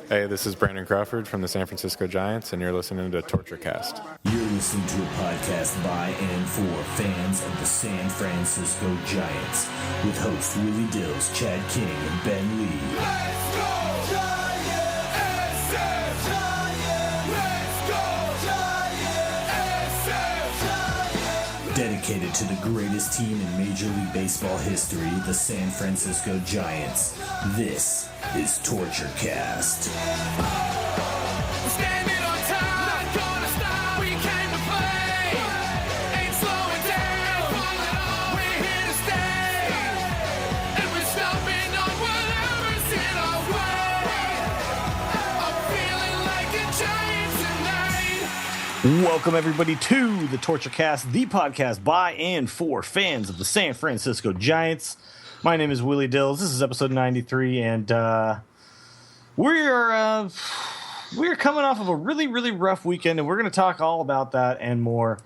Hey, this is Brandon Crawford from the San Francisco Giants, and you're listening to Torture Cast. You're listening to a podcast by and for fans of the San Francisco Giants with hosts Willie Dills, Chad King, and Ben Lee. Let's go Giants! SF Giants! Let's go Giants! SF Giants! Dedicated to the greatest team in Major League Baseball history, the San Francisco Giants. This is Torture Cast. Standing on top, not gonna stop. We came to play, ain't slowing down. We're here to stay, and we're stomping on whatever's in our way. I'm feeling like a giant tonight. Welcome, everybody, to the Torture Cast, the podcast by and for fans of the San Francisco Giants. My name is Willie Dills. This is episode 93, and we're coming off of a really, really rough weekend, and we're going to talk all about that and more.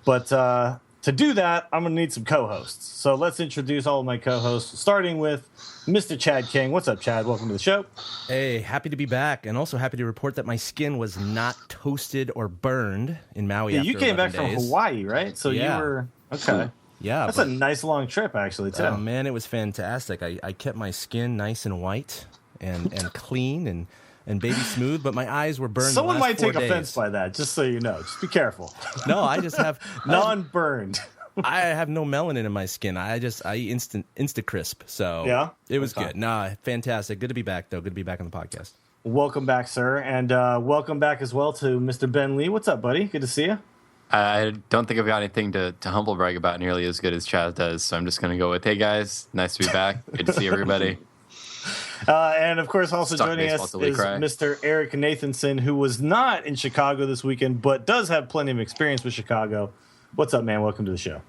But to do that, I'm going to need some co-hosts. So let's introduce all of my co-hosts, starting with Mr. Chad King. What's up, Chad? Welcome to the show. Hey, happy to be back, and also happy to report that my skin was not toasted or burned in Maui. Yeah, after you came back 11 from days. Hawaii, right? So Yeah. you were okay. Yeah, That's a nice long trip, actually, too. Oh man, it was fantastic. I kept my skin nice and white and clean and baby smooth, but my eyes were burned. Someone the might last 4 take days. offense by that, just so you know. Just be careful. No, I just have Non-burned. I have no melanin in my skin. I insta crisp. So Yeah? it was Okay. good. Nah, fantastic. Good to be back though. Good to be back on the podcast. Welcome back, sir. And welcome back as well to Mr. Ben Lee. What's up, buddy? Good to see you. I don't think I've got anything to humble brag about nearly as good as Chaz does, so I'm just going to go with, hey, guys, nice to be back. Good to see everybody. And, of course, also Stuck joining baseball us till we is cry. Mr. Eric Nathanson, who was not in Chicago this weekend, but does have plenty of experience with Chicago. What's up, man? Welcome to the show.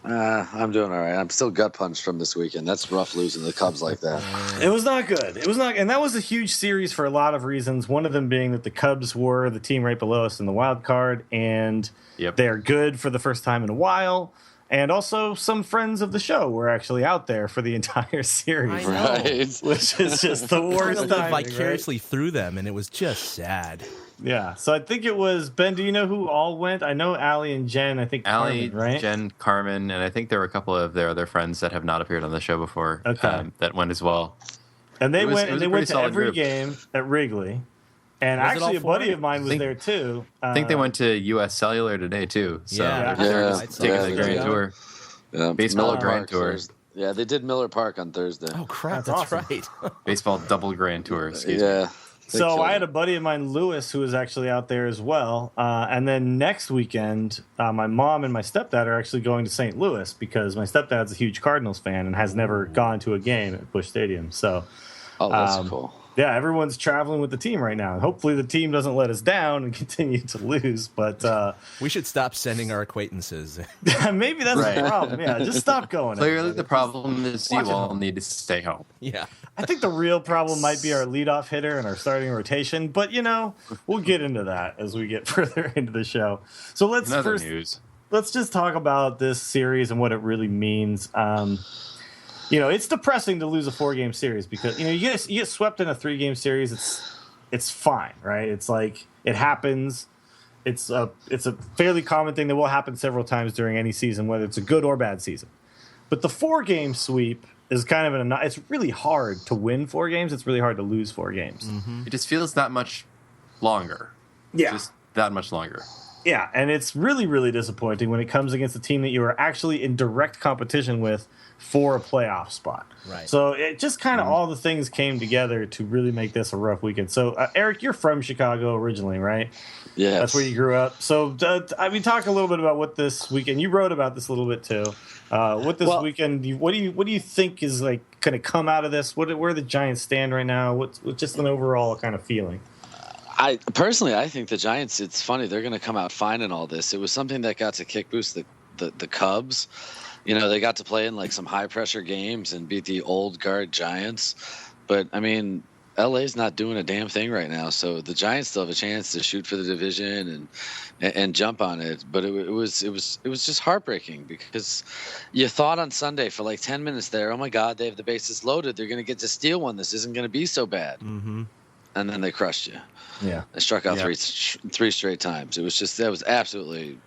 I'm doing all right. I'm still gut punched from this weekend. That's rough losing the Cubs like that. It was not good. It was not, and that was a huge series for a lot of reasons. One of them being that the Cubs were the team right below us in the wild card, and they're good for the first time in a while. And also, some friends of the show were actually out there for the entire series, Right. which is just the worst Trying to live timing, right? vicariously through them, and it was just sad. Yeah. So I think it was Ben. Do you know who all went? I know Allie and Jen. I think Allie, Carmen, right? Jen, Carmen, and I think there were a couple of their other friends that have not appeared on the show before that went as well. And they It was- went it and was they a went pretty to solid every group. game at Wrigley. And Was it actually, a all buddy four? of mine was Think- there too. I think they went to U.S. Cellular today, too. So Yeah. they were Yeah. just taking the grand tour. Yeah. Baseball Miller Grand Park Tour. Thursday. Yeah, they did Miller Park on Thursday. Oh crap! That's That's, awesome. right. Baseball double grand tour, excuse me. Yeah. So I had a buddy of mine, Lewis, who was actually out there as well. And then next weekend, my mom and my stepdad are actually going to St. Louis because my stepdad's a huge Cardinals fan and has never gone to a game at Busch Stadium. So Oh, that's cool. yeah, everyone's traveling with the team right now. Hopefully the team doesn't let us down and continue to lose. But We should stop sending our acquaintances. maybe that's Right. the problem. Yeah, just stop going. Clearly, everybody. the problem is Watch you it all home. need to stay home. Yeah. I think the real problem might be our leadoff hitter and our starting rotation. But, we'll get into that as we get further into the show. So let's Another first news. let's just talk about this series and what it really means. It's depressing to lose a 4-game series because you get swept in a 3-game series. It's fine, right? It's like it happens. It's a fairly common thing that will happen several times during any season, whether it's a good or bad season. But the 4-game sweep is kind of it's really hard to win 4 games. It's really hard to lose 4 games. It just feels that much longer. Yeah. Just that much longer. Yeah, and it's really, really disappointing when it comes against a team that you are actually in direct competition with for a playoff spot. Right. So it just kind of all the things came together to really make this a rough weekend. So, Eric, you're from Chicago originally, right? Yeah. That's where you grew up. So, talk a little bit about what this weekend. You wrote about this a little bit too. What this weekend? What do you think is like going to come out of this? Where the Giants stand right now? What's just an overall kind of feeling? I think the Giants, it's funny, they're going to come out fine in all this. It was something that got to kick boost the Cubs. They got to play in like some high pressure games and beat the old guard Giants. But I mean, LA's not doing a damn thing right now, so the Giants still have a chance to shoot for the division and jump on it. But it was just heartbreaking because you thought on Sunday for like 10 minutes there, oh my God, they have the bases loaded. They're going to get to steal one. This isn't going to be so bad. Mm-hmm. and then they crushed you. Yeah. They struck out three straight times. It was just that was absolutely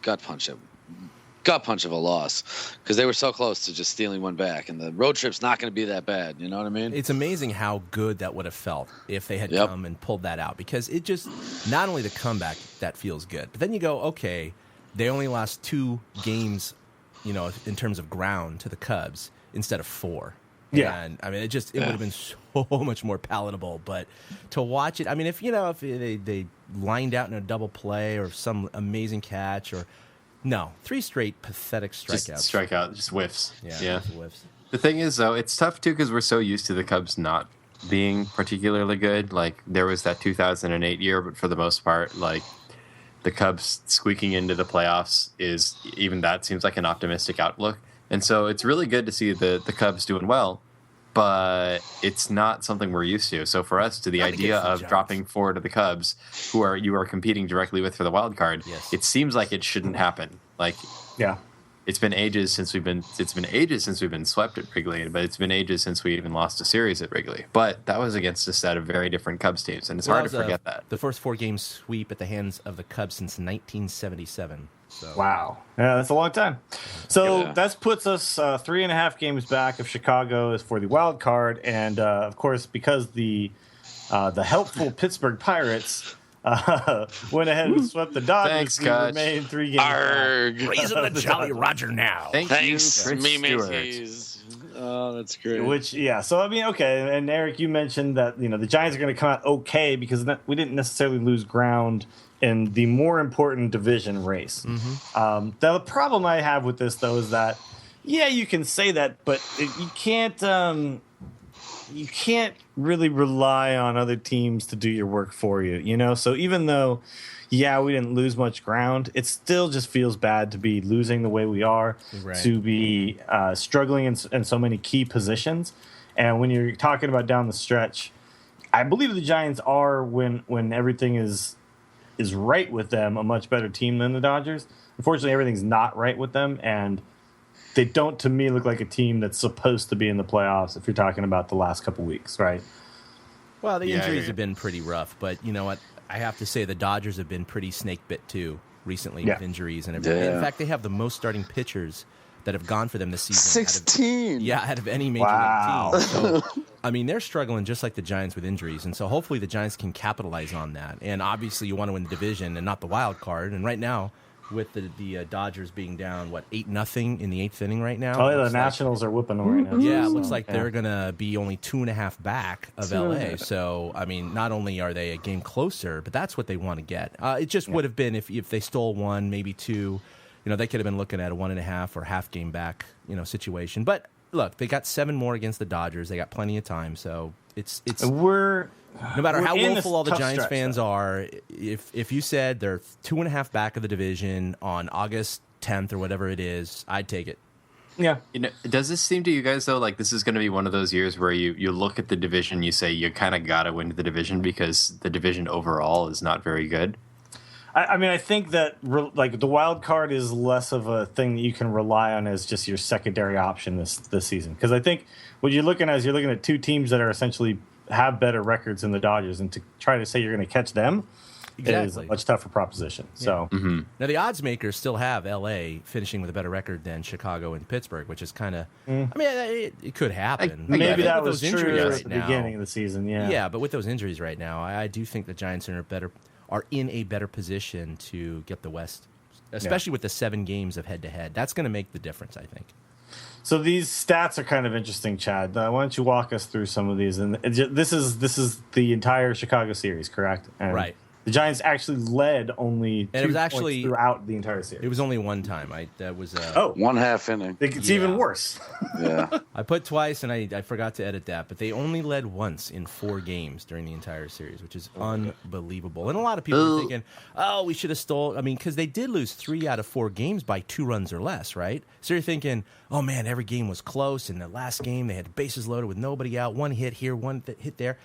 gut punch of a loss because they were so close to just stealing one back, and the road trip's not going to be that bad. You know what I mean? It's amazing how good that would have felt if they had come and pulled that out, because it just not only the comeback that feels good, but then you go, okay, they only lost 2 games, in terms of ground to the Cubs instead of 4. Yeah. And I mean, it would have been so much more palatable. But to watch it, I mean, if they lined out in a double play or some amazing catch, or 3 straight pathetic strikeouts. Just whiffs. Yeah. Whiffs. The thing is, though, it's tough too because we're so used to the Cubs not being particularly good. Like there was that 2008 year, but for the most part, like the Cubs squeaking into the playoffs seems like an optimistic outlook. And so it's really good to see the Cubs doing well, but it's not something we're used to. So for us, the idea of dropping 4 to the Cubs, who you are competing directly with for the wild card, it seems like it shouldn't happen. Like, it's been ages since we've been swept at Wrigley, but it's been ages since we even lost a series at Wrigley. But that was against a set of very different Cubs teams, and it's hard to forget that. The first 4-game sweep at the hands of the Cubs since 1977. So. Wow. Yeah, that's a long time. So that puts us 3.5 games back of Chicago is for the wild card, and of course, because the helpful Pittsburgh Pirates went ahead and swept the Dodgers, we remain 3 games back. Raising the Jolly Roger now. Thanks, Prince me Stewart. mateys. Oh, that's great. So I mean, okay, and Eric, you mentioned that the Giants are going to come out okay because we didn't necessarily lose ground in the more important division race. Mm-hmm. The problem I have with this, though, is that you can say that, but you can't really rely on other teams to do your work for you. So even though we didn't lose much ground, it still just feels bad to be losing the way we are, to be struggling in so many key positions. And when you're talking about down the stretch, I believe the Giants are, when everything is right with them, a much better team than the Dodgers. Unfortunately, everything's not right with them, and they don't, to me, look like a team that's supposed to be in the playoffs if you're talking about the last couple weeks, right? Well, the injuries have been pretty rough, but you know what? I have to say the Dodgers have been pretty snake-bit, too, recently with injuries and everything. In fact, they have the most starting pitchers that have gone for them this season. 16! Out of any major league team. So, I mean, they're struggling just like the Giants with injuries, and so hopefully the Giants can capitalize on that. And obviously you want to win the division and not the wild card, and right now, with the Dodgers being down, 8-0 in the 8th inning right now? Oh, yeah, the Nationals are whooping them right now. Yeah, it looks like they're going to be only 2.5 back of L.A. So, I mean, not only are they a game closer, but that's what they want to get. It just would have been if they stole 1, maybe 2. They could have been looking at a 1.5 or half game back, situation. But look, they got 7 more against the Dodgers. They got plenty of time. So it's no matter how willful all the Giants fans are, if you said they're 2.5 back of the division on August 10th or whatever it is, I'd take it. Yeah. Does this seem to you guys, though, like this is going to be one of those years where you look at the division, you say you kind of got to win the division because the division overall is not very good? I mean, I think that the wild card is less of a thing that you can rely on as just your secondary option this season. Because I think what you're looking at is you're looking at 2 teams that are essentially have better records than the Dodgers, and to try to say you're going to catch them is a much tougher proposition. So now the odds makers still have L.A. finishing with a better record than Chicago and Pittsburgh, which is kind of. I mean, it could happen. Maybe that was those true injuries at the beginning of the season. Yeah, but with those injuries right now, I do think the Giants are in a better position to get the West, especially with the 7 games of head-to-head. That's going to make the difference, I think. So these stats are kind of interesting, Chad. Why don't you walk us through some of these? And this is the entire Chicago series, correct? And right. The Giants actually led only 2 points throughout the entire series. It was only one time. That was 1 half inning. It's even worse. Yeah. I put twice, and I forgot to edit that, but they only led once in 4 games during the entire series, which is unbelievable. And a lot of people are thinking, oh, we should have stole. I mean, because they did lose 3 out of 4 games by 2 runs or less, right? So you're thinking, oh, man, every game was close. And the last game, they had the bases loaded with nobody out. 1 hit here, 1 hit there.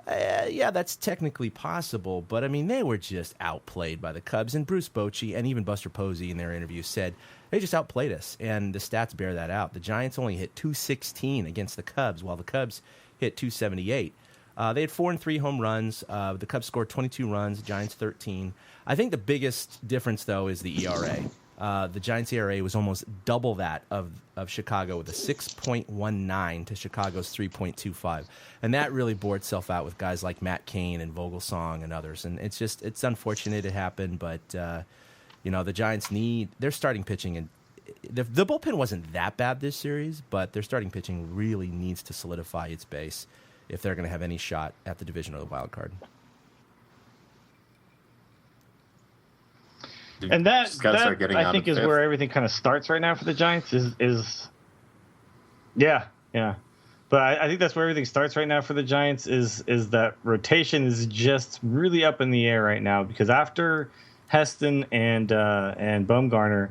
Yeah, that's technically possible, but I mean, they were just outplayed by the Cubs. And Bruce Bochy and even Buster Posey in their interview said they just outplayed us, and the stats bear that out. The Giants only hit .216 against the Cubs, while the Cubs hit .278. They had 4 and 3 home runs. The Cubs scored 22 runs, Giants 13. I think the biggest difference, though, is the ERA. The Giants' ERA was almost double that of Chicago, with a 6.19 to Chicago's 3.25. And that really bore itself out with guys like Matt Cain and Vogelsong and others. And it's unfortunate it happened, but the Giants need their starting pitching. And the bullpen wasn't that bad this series, but their starting pitching really needs to solidify its base if they're going to have any shot at the division or the wild card. And that I think is where everything kind of starts right now for the Giants. Yeah. But I think that's where everything starts right now for the Giants. Is that rotation is just really up in the air right now, because after Heston and Bumgarner,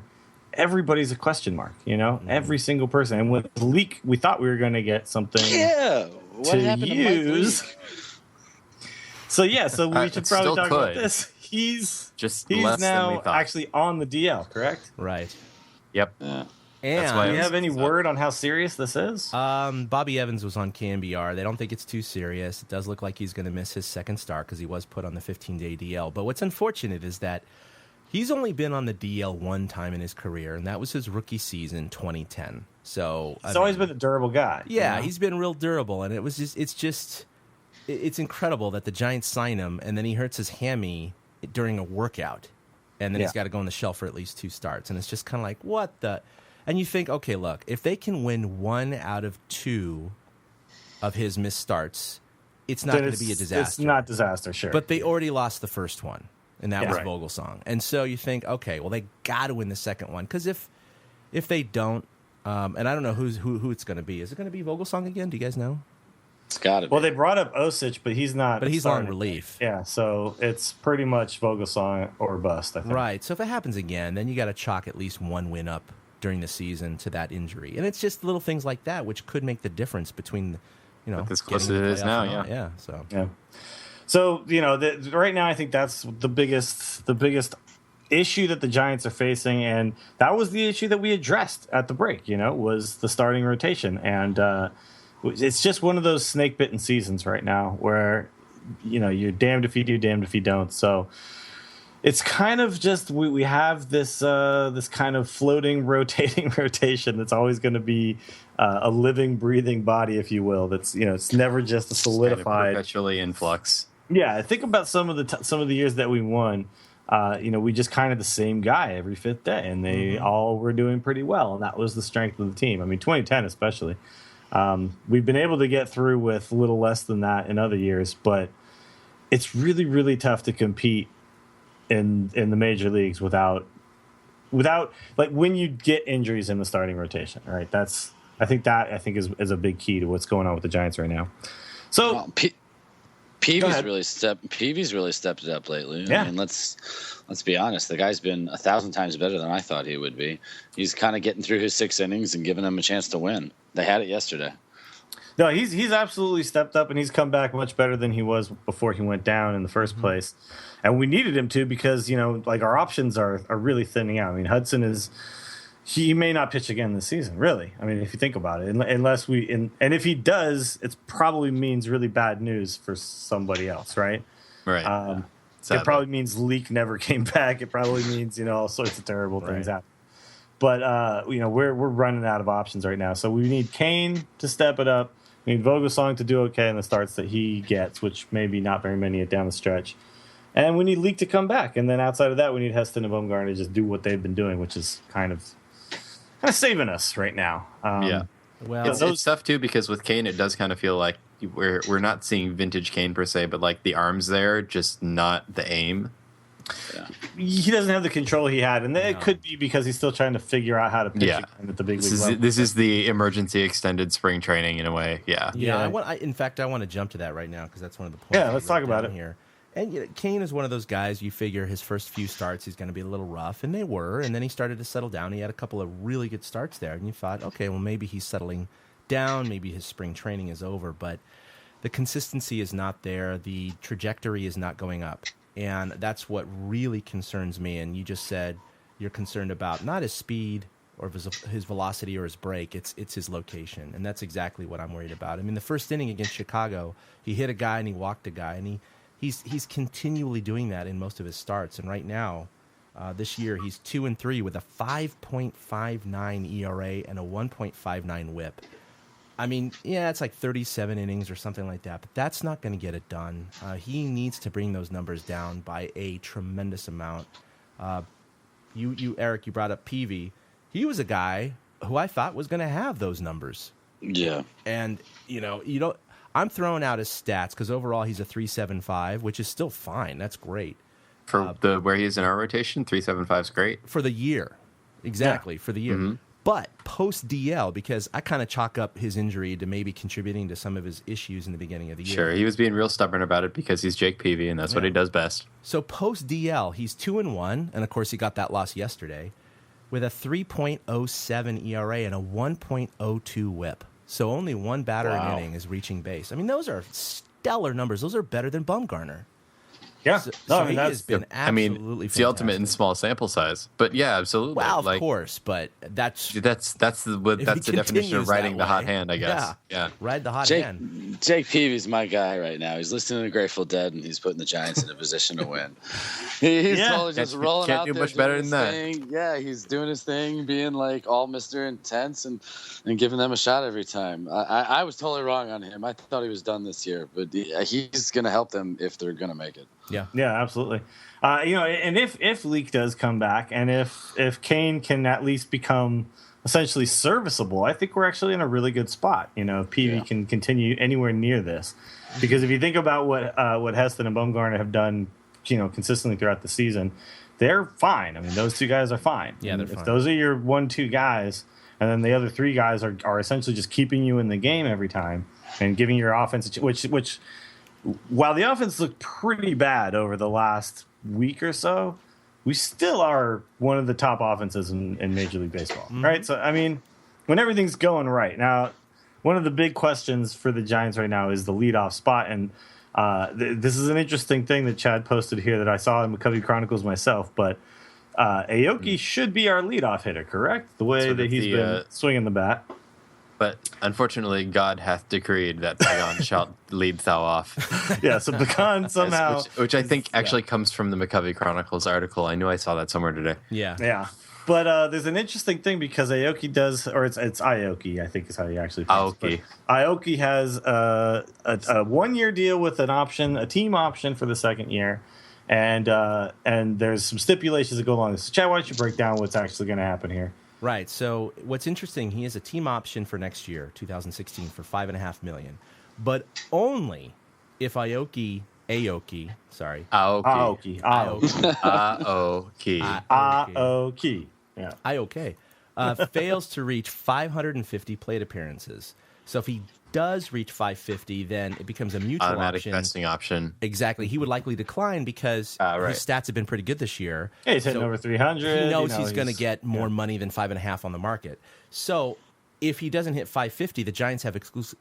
everybody's a question mark. Every single person. And with Leak, we thought we were going to get something. Yeah. What happened to Mike Leake? So we should probably talk about this. He's less now than we thought. actually on the DL, correct? Right. Yep. And do you have any word on how serious this is? Bobby Evans was on KMBR. They don't think it's too serious. It does look like he's going to miss his second start because he was put on the 15-day DL. But what's unfortunate is that he's only been on the DL one time in his career, and that was his rookie season, 2010. So he's always been a durable guy. Yeah, he's been real durable, and it's incredible that the Giants sign him, and then he hurts his hammy during a workout, and then he's got to go on the shelf for at least 2 starts. And it's just kind of like, what the... And you think, okay, look, if they can win 1 out of 2 of his missed starts, it's not going to be a disaster. It's not disaster, sure. But they already lost the first one, and that was right. Vogelsong. And so you think, okay, well, they got to win the second one, because if they don't, and I don't know who it's going to be. Is it going to be Vogelsong again? Do you guys know? It's got to be. Well, they brought up Osich, but he's not. But he's on relief. Yeah, so it's pretty much Vogelsong or bust, I think. Right. So if it happens again, then you got to chalk at least 1 win up during the season to that injury. And it's just little things like that which could make the difference between, as close as it is now, yeah. So, right now I think that's the biggest issue that the Giants are facing, and that was the issue that we addressed at the break, was the starting rotation. And it's just one of those snake-bitten seasons right now where, you're damned if you do, damned if you don't. So it's kind of just we have this kind of floating, rotating rotation that's always going to be a living, breathing body, if you will. That's it's never just a solidified, kind of perpetually in flux. Yeah, think about some of the years that we won. We just kind of the same guy every 5th day, and they all were doing pretty well, and that was the strength of the team. I mean, 2010 especially. We've been able to get through with a little less than that in other years, but it's really, really tough to compete in the major leagues without like when you get injuries in the starting rotation, right? I think is a big key to what's going on with the Giants right now. So Peavy's really stepped it up lately. Yeah. I mean, let's be honest. The guy's been 1,000 times better than I thought he would be. He's kind of getting through his 6 innings and giving them a chance to win. They had it yesterday. No, he's absolutely stepped up, and he's come back much better than he was before he went down in the first place. And we needed him to, because our options are really thinning out. I mean, Hudson he may not pitch again this season, really. I mean, if you think about it, unless and if he does, it probably means really bad news for somebody else, right? Right. It probably means Leak never came back. It probably means all sorts of terrible things happen. But we're running out of options right now, so we need Kane to step it up. We need Vogelsong to do okay in the starts that he gets, which maybe not very many down the stretch. And we need Leak to come back. And then outside of that, we need Heston and Bumgarner to just do what they've been doing, which is kind of saving us right now. Well, it's tough too, because with Kane, it does kind of feel like we're not seeing vintage Kane per se, but like the arm's there, just not the aim. Yeah. He doesn't have the control he had, and it could be because he's still trying to figure out how to pitch again at the big league level. This is the emergency extended spring training in a way. Yeah. In fact, I want to jump to that right now because that's one of the points. Yeah, let's talk about it here. And Kane is one of those guys. You figure his first few starts he's going to be a little rough, and they were. And then he started to settle down. He had a couple of really good starts there, and you thought, okay, well maybe he's settling down. Maybe his spring training is over, but the consistency is not there. The trajectory is not going up. And that's what really concerns me. And you just said you're concerned about not his speed, or his velocity or his break. It's his location, and that's exactly what I'm worried about. I mean, the first inning against Chicago, he hit a guy and he walked a guy, and he's continually doing that in most of his starts. And right now, this year, he's 2-3 with a 5.59 ERA and a 1.59 WHIP. I mean, yeah, it's like 37 innings or something like that, but that's not going to get it done. He needs to bring those numbers down by a tremendous amount. You Eric, you brought up Peavy. He was a guy who I thought was going to have those numbers. Yeah. And, I'm throwing out his stats because overall he's a 3.75, which is still fine. That's great. For where he is in our rotation, 3.75 is great. For the year. Exactly, for the year. Mm-hmm. But post DL, because I kind of chalk up his injury to maybe contributing to some of his issues in the beginning of the year. Sure, he was being real stubborn about it because he's Jake Peavy, and that's what he does best. So post DL, he's 2-1, and of course he got that loss yesterday, with a 3.07 ERA and a 1.02 WHIP. So only one batter an inning is reaching base. I mean, those are stellar numbers. Those are better than Bumgarner. Yeah, So he has been absolutely it's the ultimate in fantastic. small sample size. But yeah, absolutely. Well, of course, but that's the definition of riding the hot hand, I guess. Yeah. Ride the hot hand. Jake Peavy's my guy right now. He's listening to Grateful Dead, and he's putting the Giants in a position to win. He's totally just rolling can't out do there, much better doing than his thing. Yeah, he's doing his thing, being like all Mr. Intense and giving them a shot every time. I was totally wrong on him. I thought he was done this year, but he's going to help them if they're going to make it. Yeah, absolutely. And if Leak does come back, and if Kane can at least become essentially serviceable, I think we're actually in a really good spot. If Peavy can continue anywhere near this, because if you think about what Heston and Bumgarner have done, consistently throughout the season, they're fine. I mean, those two guys are fine. Yeah, they're if fine. those are your 1-2 guys, and then the other 3 guys are essentially just keeping you in the game every time and giving your offense, which while the offense looked pretty bad over the last week or so, we still are one of the top offenses in Major League Baseball, right? So, I mean, when everything's going right. Now, one of the big questions for the Giants right now is the leadoff spot, and this is an interesting thing that Chad posted here that I saw in McCovey Chronicles myself, but Aoki should be our leadoff hitter, correct? The way that he's been swinging the bat. But unfortunately, God hath decreed that Pagan shall lead thou off. Yeah, so Pagan somehow... Which I think actually comes from the McCovey Chronicles article. I knew I saw that somewhere today. Yeah. But there's an interesting thing because Aoki does, or it's Aoki, I think is how you actually pronounce it. Aoki has a 1-year deal with an option, a team option for the second year. And there's some stipulations that go along with this. So Chad, why don't you break down what's actually going to happen here? Right. So what's interesting, he has a team option for next year, 2016, for $5.5 million, but only if Aoki, yeah, fails to reach 550 plate appearances. So if he does reach 550, then it becomes a mutual automatic vesting option. Exactly. He would likely decline because his stats have been pretty good this year. Yeah, he's hitting over 300. He knows he's going to get more money than 5.5 on the market. So if he doesn't hit 550, the Giants have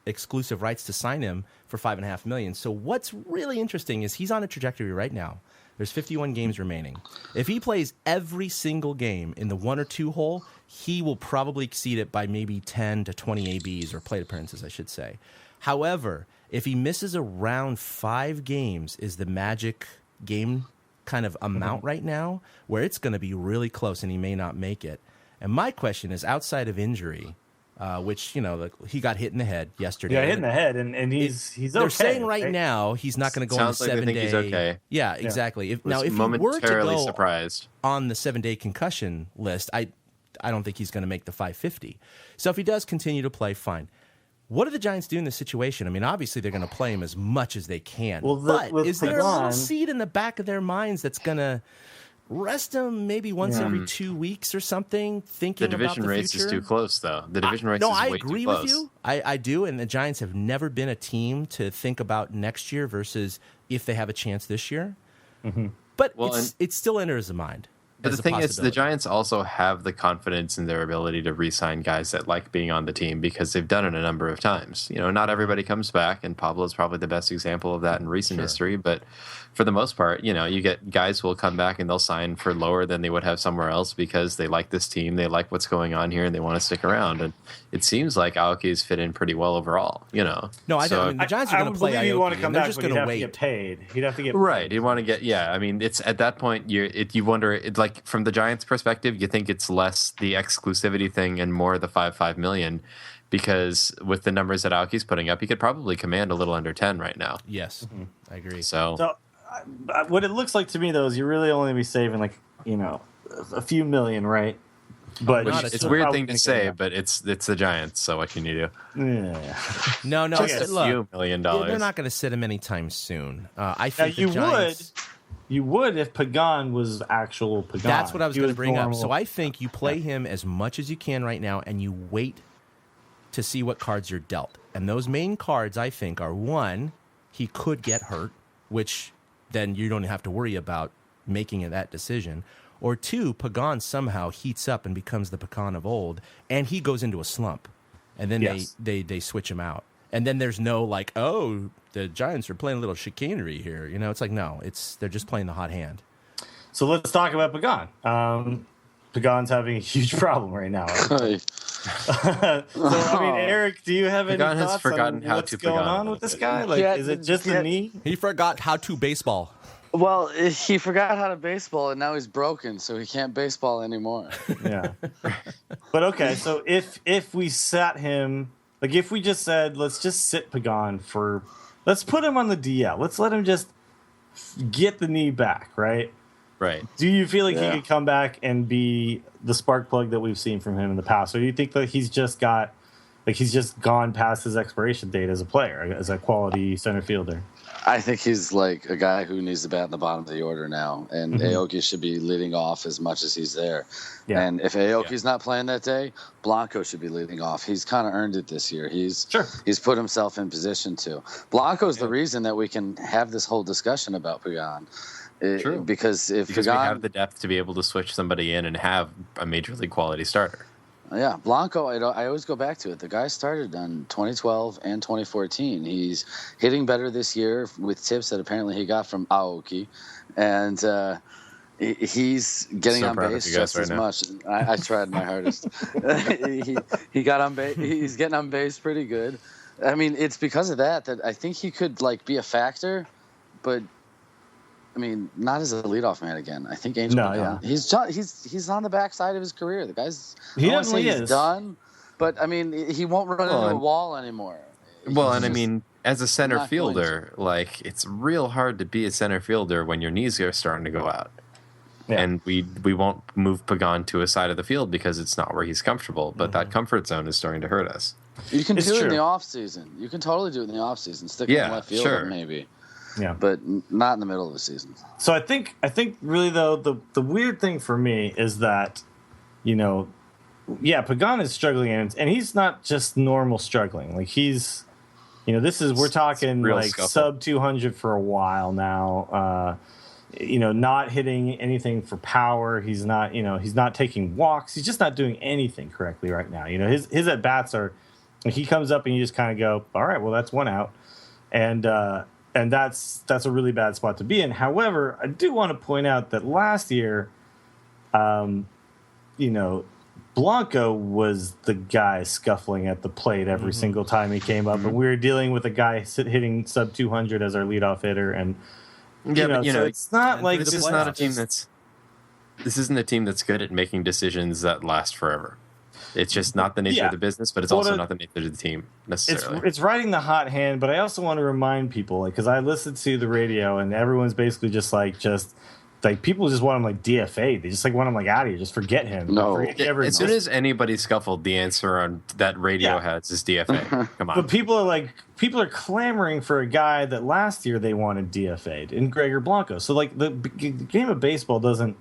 exclusive rights to sign him for $5.5 million. So what's really interesting is he's on a trajectory right now. There's 51 games remaining. If he plays every single game in the 1 or 2 hole, he will probably exceed it by maybe 10 to 20 ABs, or plate appearances, I should say. However, if he misses around 5 games is the magic game kind of amount right now, where it's going to be really close and he may not make it. And my question is, outside of injury, which, he got hit in the head yesterday. Yeah, hit in the head, and he's okay. They're saying right now he's not going to go on the 7-day. He's okay. Yeah, exactly. If he were to momentarily go surprised on the 7-day concussion list, I don't think he's going to make the 550. So if he does continue to play, fine. What do the Giants do in this situation? I mean, obviously they're going to play him as much as they can. Well, but is there a little seed in the back of their minds that's going to rest him maybe once every 2 weeks or something, thinking about the future? The division race is too close, though. The division race is way too close. No, I agree with you. I do, and the Giants have never been a team to think about next year versus if they have a chance this year. Mm-hmm. But it still enters the mind. But as the a thing is, the possibility. Giants also have the confidence in their ability to re-sign guys that like being on the team because they've done it a number of times. Not everybody comes back, and Pablo's probably the best example of that in recent history. But for the most part, you get guys who will come back and they'll sign for lower than they would have somewhere else because they like this team, they like what's going on here, and they want to stick around. And it seems like Aoki's fit in pretty well overall. No, I mean, the Giants are going to play he'd want to Aoki, come and they're back, just but going he'd to have to wait. get paid. He'd have to get Right. paid. You want to get, I mean, it's at that point, you wonder, it's like from the Giants' perspective, you think it's less the exclusivity thing and more the $5 million, because with the numbers that Aoki's putting up, he could probably command a little under 10 right now. Yes, I agree. So What it looks like to me, though, is you're really only be saving like a few million, right? But Not a it's a ton. weird probably thing to gonna say, get but it's the Giants, so what can you do? Yeah. No, Just A look, few $1 million. they're not going to sit him anytime soon. I Now, think the Giants. you would if Pagan was actual Pagan. That's what I was He going to bring up. normal. So I think you play him as much as you can right now, and you wait to see what cards you're dealt. And those main cards, I think, are one, he could get hurt, which then you don't have to worry about making that decision. Or two, Pagan somehow heats up and becomes the Pagan of old, and he goes into a slump, and then Yes. they switch him out. And then there's no like, oh, the Giants are playing a little chicanery here. It's like, no, they're just playing the hot hand. So let's talk about Pagan. Pagan's having a huge problem right now. So, I mean, Eric, do you have any Pagan has thoughts forgotten on how what's to going Pagan a on little with this bit. guy? Like, Yeah, is it just the yeah. knee? He forgot how to baseball. Well, he forgot how to baseball, and now he's broken, so he can't baseball anymore. Yeah. But okay, so if we sat him, like if we just said, let's just sit Pagan let's put him on the DL. Let's let him just get the knee back, right? Right. Do you feel like Yeah. he could come back and be the spark plug that we've seen from him in the past? Or do you think that he's just gone past his expiration date as a player, as a quality center fielder? I think he's like a guy who needs to bat in the bottom of the order now, and Aoki should be leading off as much as he's there. Yeah. And if Aoki's not playing that day, Blanco should be leading off. He's kind of earned it this year. He's put himself in position to. Blanco's the reason that we can have this whole discussion about Pagan. True. Because Because we have the depth to be able to switch somebody in and have a major league quality starter. Yeah, Blanco, I always go back to it. The guy started in 2012 and 2014. He's hitting better this year with tips that apparently he got from Aoki. And he's getting So on proud of base you guys just as right now. much. I tried my hardest. he got on base. He's getting on base pretty good. I mean, it's because of that I think he could be a factor, but I mean, not as a leadoff man again. I think Angel. He's on the backside of his career. The guy's. He I don't wanna say definitely he's is. done, but I mean, he won't run into a wall anymore. Well, and I He's mean, as a center not going fielder, it's real hard to be a center fielder when your knees are starting to go out. Yeah. And we won't move Pagan to a side of the field because it's not where he's comfortable. But that comfort zone is starting to hurt us. You can It's do it in true. the off season. You can totally do it in the off season. Stick him in left field, sure. maybe, Yeah. but not in the middle of the season. So I think really though the weird thing for me is that, Pagan is struggling and he's not just normal struggling. Like he's, we're talking real like scuffle. sub 200 for a while now. Not hitting anything for power. He's not, he's not taking walks. He's just not doing anything correctly right now. His at bats are, he comes up and you just kind of go, all right, well that's one out, and that's a really bad spot to be in. However, I do want to point out that last year, Blanco was the guy scuffling at the plate every single time he came up, and we were dealing with a guy hitting sub 200 as our leadoff hitter, and so it's not like This is not a team that's. This isn't a team that's good at making decisions that last forever. It's just not the nature of the business, but it's also not the nature of the team necessarily. It's riding the hot hand, but I also want to remind people, because I listen to the radio and everyone's basically just people just want him DFA. They just want him out of here. Just forget him. No. As soon as anybody scuffled, the answer on that radio has is DFA. Come on. But people are clamoring for a guy that last year they wanted DFA'd in Gregor Blanco. So the game of baseball doesn't.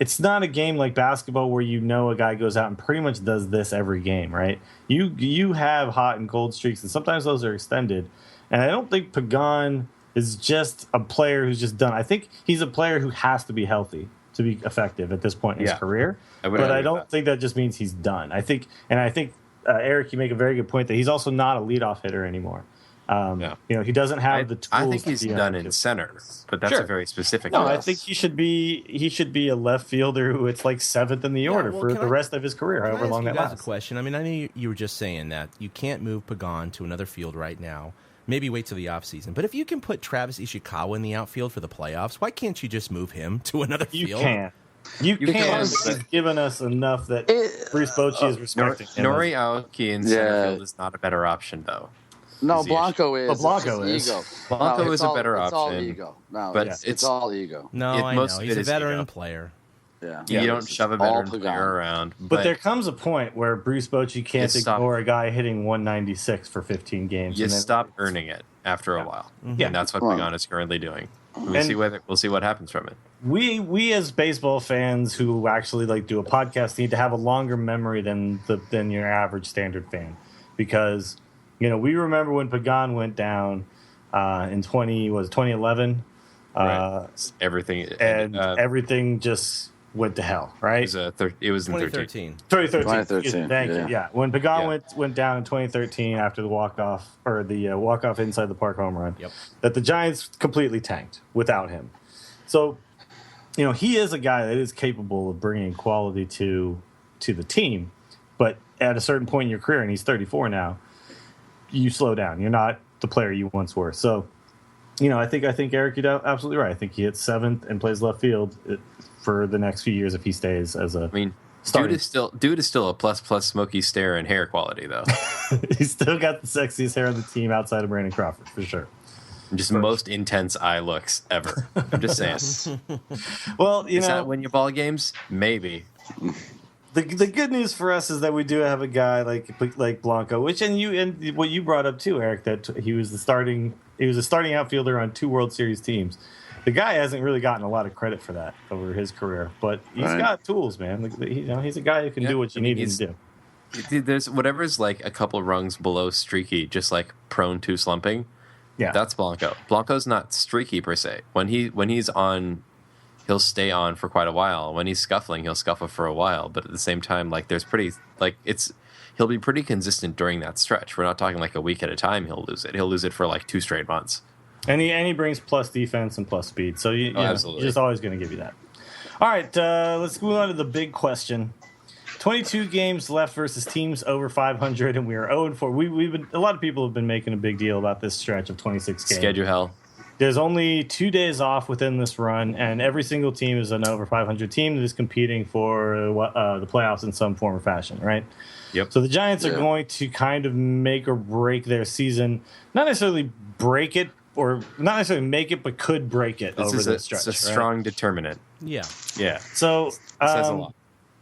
It's not a game like basketball where a guy goes out and pretty much does this every game, right? You have hot and cold streaks, and sometimes those are extended. And I don't think Pagan is just a player who's just done. I think he's a player who has to be healthy to be effective at this point in his career. But I don't think that just means he's done. I think Eric, you make a very good point that he's also not a leadoff hitter anymore. He doesn't have the tools. I think he's done in center, but that's a very specific. No, I think he should be a left fielder who it's like 7th in the order for the rest of his career, however long that lasts. A question. I mean, I know you were just saying that you can't move Pagan to another field right now. Maybe wait till the offseason. But if you can put Travis Ishikawa in the outfield for the playoffs, why can't you just move him to another field? You can. He's given us enough that Bruce Bochy is respecting him. Nori Aoki in center field is not a better option, though. No, Blanco is. But Blanco is. Ego. Blanco is a better option. It's all ego. No, but it's all ego. No, I know. He's a veteran player. Yeah. You don't shove a veteran player around. But there comes a point where Bruce Bochy can't ignore a guy hitting 196 for 15 games. You stop earning it after a while. Mm-hmm. And that's what Pagan is currently doing. We'll see what happens from it. We as baseball fans who actually do a podcast need to have a longer memory than your average standard fan, because we remember when Pagan went down in 2011. Right. Everything just went to hell, right? It was in 2013. 2013. Thank you. Yeah, when Pagan went down in 2013 after the walk-off inside the park home run, that the Giants completely tanked without him. So, he is a guy that is capable of bringing quality to the team, but at a certain point in your career, and he's 34 now, you slow down. You're not the player you once were. So, I think Eric, you're absolutely right. I think he hits 7th and plays left field for the next few years if he stays as a. Dude is still a plus smoky stare and hair quality though. He's still got the sexiest hair on the team outside of Brandon Crawford for sure. Just most intense eye looks ever. I'm just saying. Well, is that win your ball games? Maybe. The good news for us is that we do have a guy like Blanco, which and what you brought up too, Eric, that he was a starting outfielder on 2 World Series teams. The guy hasn't really gotten a lot of credit for that over his career, but he's got tools, man. He's a guy who can do what you need him to do. There's whatever's a couple rungs below streaky, just prone to slumping. Yeah, that's Blanco. Blanco's not streaky per se. When he's on, he'll stay on for quite a while. When he's scuffling, he'll scuffle for a while. But at the same time, he'll be pretty consistent during that stretch. We're not talking a week at a time. He'll lose it. He'll lose it for 2 straight months. And he brings plus defense and plus speed. So he's just always going to give you that. All right, let's move on to the big question. 22 games left versus teams over 500, and we are 0-4. A lot of people have been making a big deal about this stretch of 26 games. Schedule hell. There's only 2 days off within this run, and every single team is an over 500 team that is competing for the playoffs in some form or fashion, right? Yep. So the Giants are going to kind of make or break their season. Not necessarily break it, or not necessarily make it, but could break it over this stretch. It's a strong determinant. Yeah. Yeah. So says a lot.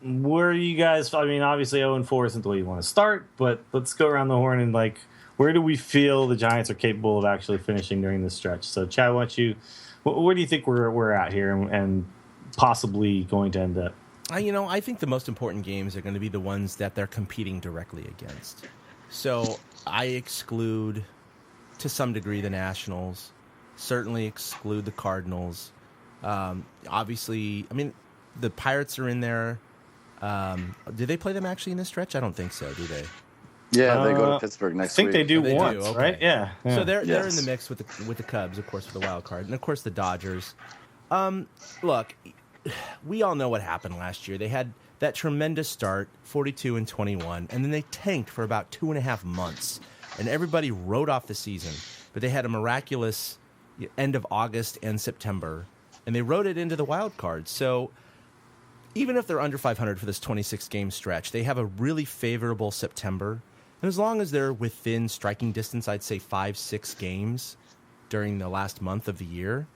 Where are you guys? I mean, obviously 0-4 isn't the way you want to start, but let's go around the horn and where do we feel the Giants are capable of actually finishing during this stretch? So, Chad, where do you think we're at here and possibly going to end up? I think the most important games are going to be the ones that they're competing directly against. So I exclude, to some degree, the Nationals. Certainly exclude the Cardinals. Obviously, the Pirates are in there. Do they play them actually in this stretch? I don't think so, do they? Yeah, they go to Pittsburgh next week. I think they do once, okay. Right? Yeah. So they're in the mix with the Cubs, of course, for the wild card, and of course the Dodgers. Look, we all know what happened last year. They had that tremendous start, 42-21, and then they tanked for about 2.5 months, and everybody wrote off the season. But they had a miraculous end of August and September, and they wrote it into the wild card. So even if they're under 500 for this 26-game stretch, they have a really favorable September. And as long as they're within striking distance, I'd say 5-6 games during the last month of the year,